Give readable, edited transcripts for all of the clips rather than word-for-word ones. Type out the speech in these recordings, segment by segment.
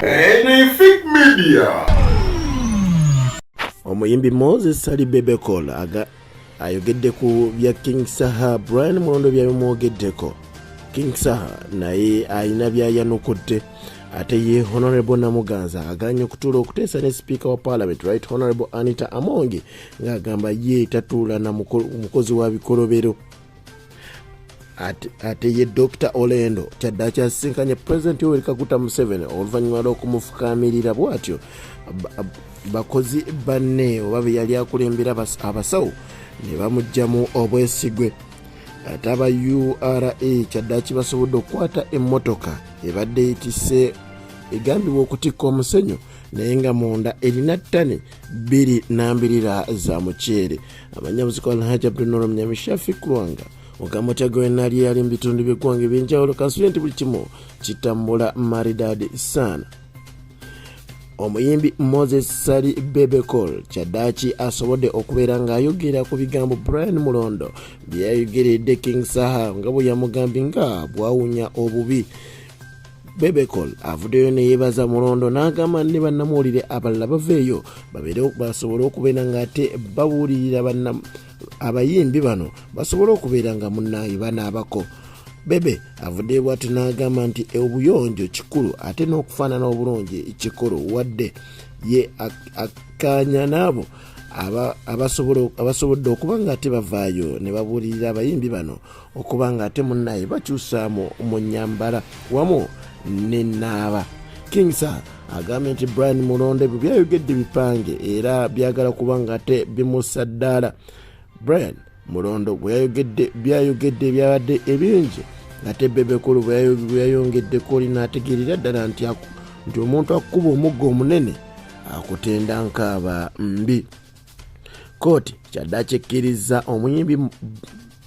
Anything Media. Omuyimbi Moses ali Bebecool ayogedde ku bya King Saha Brian Mulondo byamwogeddeko. King Saha naye ayina byayanukudde ate ye Honorable Namuganza aganye okutuula okuteesa ne Speaker wa Parliament Right Honorable Anita Amongi ng'agamba ye tatuula na mukozi wa bikolobero. Ate ye Dr. Olendo kyaddaaki asisinkanye President Yoweri Kaguta Museveni oluvannyuma lw'okumufukamirira bw'atyo bakozi banne oba be yali akulembera abasawo ne bamugjamu obwesigwe. Ate aba URA kyaddaaki basobodde okukwata emmotoka ebadde etisse egambibwa okutikka omusenyu naye nga munda erina ttani 2 za muceere. Amanyamuzika Alhaji Abdul Mnyami Shafi Kulwanga ogamba Tagwenali yali mu bitundu by'eggwanga eby'enjawulo kansula nti buli kimu kitambula maridadi sana. Omuyimbi Moses Sali Bebecool kyaddaaki asobodde okubeera ng'ayogera ku bigambo Brian Mulondo byayogeredde King Saha nga bwe yamugambye nga bwawunya obubi. Bebecool avuddeyo ne yeebaza Mulondo n'agamba ne bannamuwulire abalala baveeyo babeere basobole okubeera ng'ate babuulirira abayimbi bano basobole okubeera nga munnaabwe banaabako. Bebe avuddeyo bw'ati n'agamba nti obuyonjo kikulu ate n'okufaanana obulungi kikulu wadde ye akkaanya n'abo abasobodde okuba ng'ate bavaayo ne babuulirira abayimbi bano okuba ng'ate munnaye bakyusaamu mu nnyambala wamu n'ennaaba. King Saha agambye nti Brian Mulondo ebyo byayogedde bipange era byagala kuba ng'ate bimussa ddaala. Brian Mulondo byayogedde ebyabadde ebingi ate Bebecool bweyayongeddeko linaategeerera ddala nti omuntu akuba omuggo omunene akutenda nkaaba mbi. Kooti kyaddaaki ekkiriza omuyimbi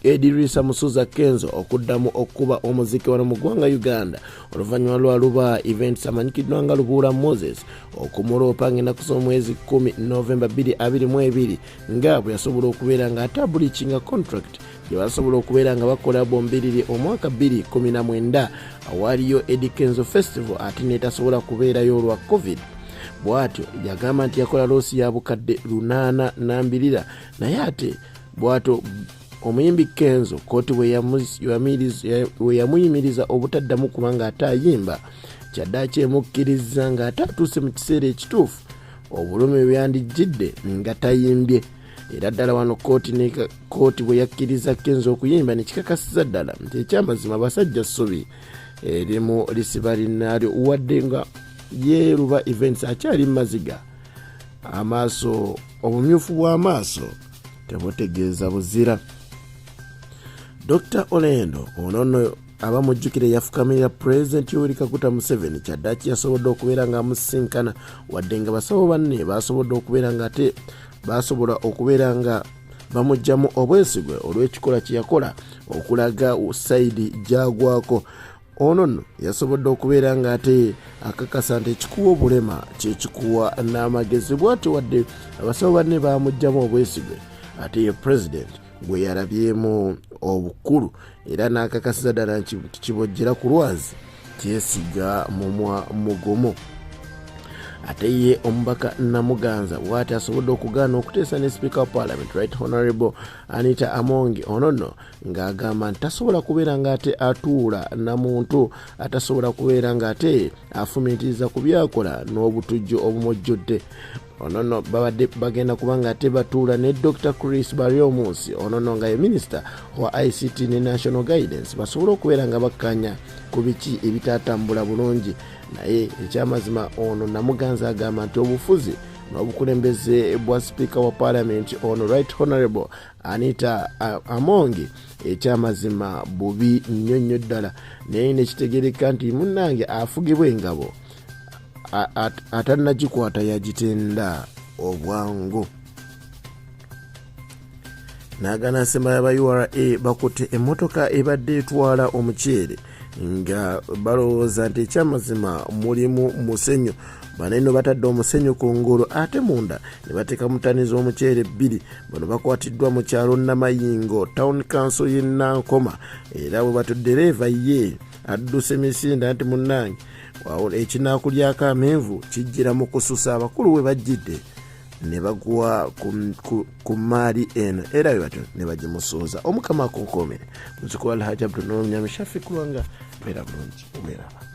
Edirisa Musuza Kenzo okudamu okuba omuziki wano mu ggwanga Uganda oluvannyuma lwa luba events amanyikiddwa nga Lubuula Moses okumuloopa ng'ennaku z'omwezi 10 November 2022 nga bwe yasobola okubeera ng'atabulikinga contract gye basobola okubeera nga bakola bombiriri omwaka 2019 awaaliyo Eddie Kenzo Festival ate n'etasobola kubeerayo olwa COVID. Bw'atyo yagamba nti yakola loosi ya bukadde 82 naye ate bw'atyo omuyimbi Kenzo kooti we yamuyimiriza obutaddamu kubanga atayimba kyaddaaki emukkiriza ng'ate atuuse mu kiseera ekituufu obulumi bwe yandijjidde nga tayimbye. Era ddala wano kooti bwe yakkiriza Kenzo okuyimba ne kikakasiza ddala nti ekyamazima basajja ssubi erimu lisiba linnaalyo wadde nga yeeruba events akyali maziga amaaso obumyufu bw'amaaso tebutegeeza buzira. Dr. Olendo ono abamujjukire yafukamirira President Yoweri Kaguta Museveni kyaddaaki yasobodde okubeera nga amusinkana wadde nga basawo banne basobodde okubeera nga ate basobola okubeera nga bamugjamu obwesigwe olw'ekikola kye yakola okulaga sayidi gyagwako. Ono nno yasobodde okubeera nga ate akakasa nti ekikuwa obulema kyekikuwa n'amagezi bw'atyo wadde abasawo banne bamugjamu obwesigwe ate ye President gwe yalabyemu obukulu era n'akakasiza ddala nti kibojjera ku lwazi kyesiga mumwa mugumu. Ate ye omubaka Namuganza bw'ati asobodde okugaana okuteesa ne Speaker wa Parliament Right Honorable Anita Amongi ono nno ng'agamba nti tasobola kubeera ng'ate atuula na muntu atasobola kubeera ng'ate afumiitiriza ku byakola n'obutujju obumujjudde. Ono nno babadde bagenda kubanga ate batuula ne Dr. Chris Baryomunsi ono nno nga ye Minister wa ICT ne National Guidance basobola okubeera nga bakkanya ku biki ebitatambula bulungi. Naye ekyamazima ono Namuganza agamba nti obufuzi n'obukulembeze bwa Speaker wa Parliament ono Right Honorable Anita Amongi ekyamazima bubi nnyo ddala naye nekitegereka nti munnange afugibwa engabo atannagikwata yagitenda obwangu. N'agaana asembayo aba URA bakutte emmotoka ebadde etwala omuceere nga balowooza nti ekyamazima mulimu musenyu. Bano eno batadde omusenyu ku ngulu ate munda ne bateekamu ttani z'omuceere 2. Bano bakwatiddwa mu kyalo Namayingo Town Council y'e Nankoma era bwe batuddereeva ye adduse misinde anti munnange ekinaakulyako amenvu kijjira mu kususa abakulu we bajjidde ne bagwa ku maali eno era batyo ne bagimusooza omukama akunkoomere muzikuba alhaji abdul noor mnyami shafi kulwanga beera bulungi ubeeraba